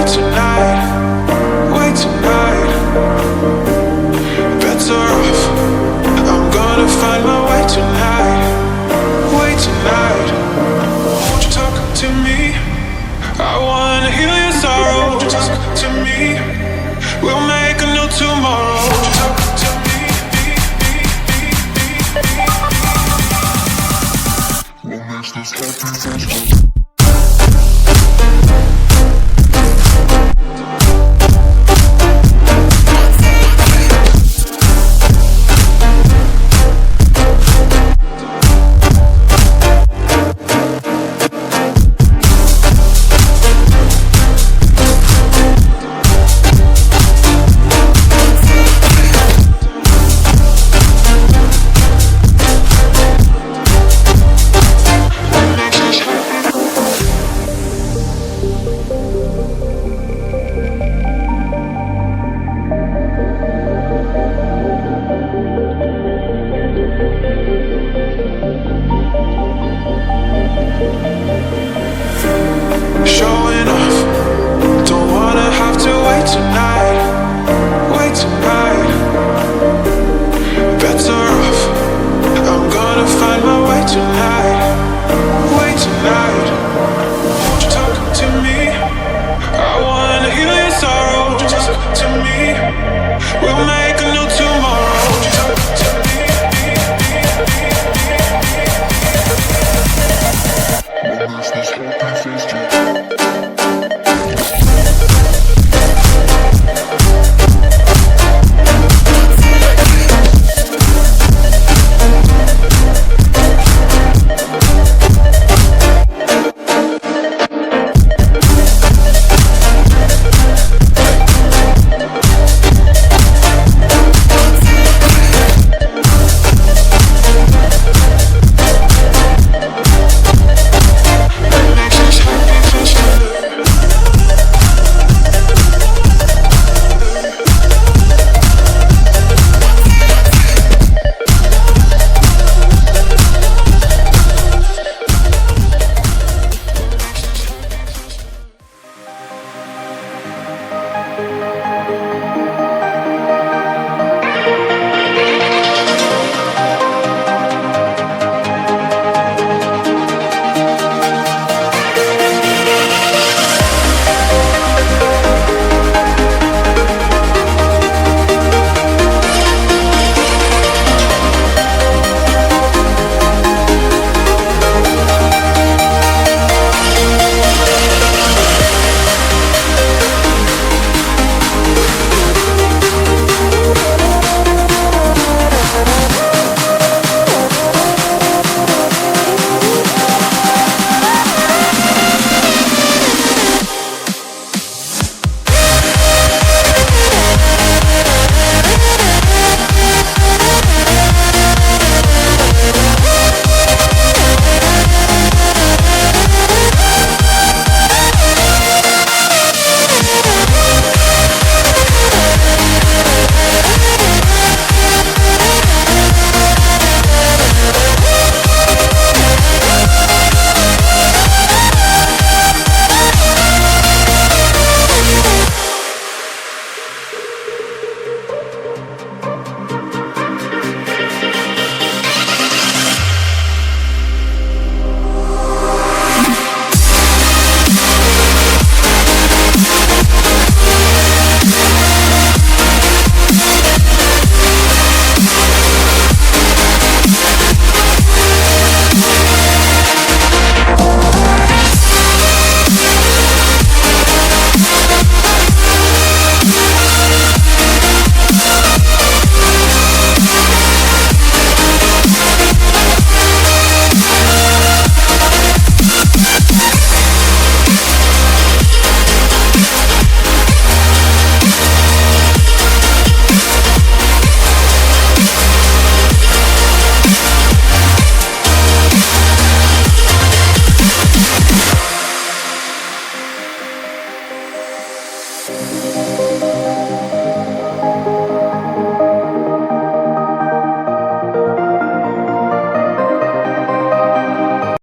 tonight, wait tonight. Better off, I'm gonna find my way tonight, wait tonight. Won't you talk to me? I wanna heal your sorrow. Won't you talk to me? We'll make a new tomorrow. Won't you talk to me? What makes this happy? Showing off, don't wanna have to wait tonight, wait tonight. Better off, I'm gonna find my way tonight, wait tonight. Won't you talk to me? I wanna heal your sorrow. Won't you talk to me? We'll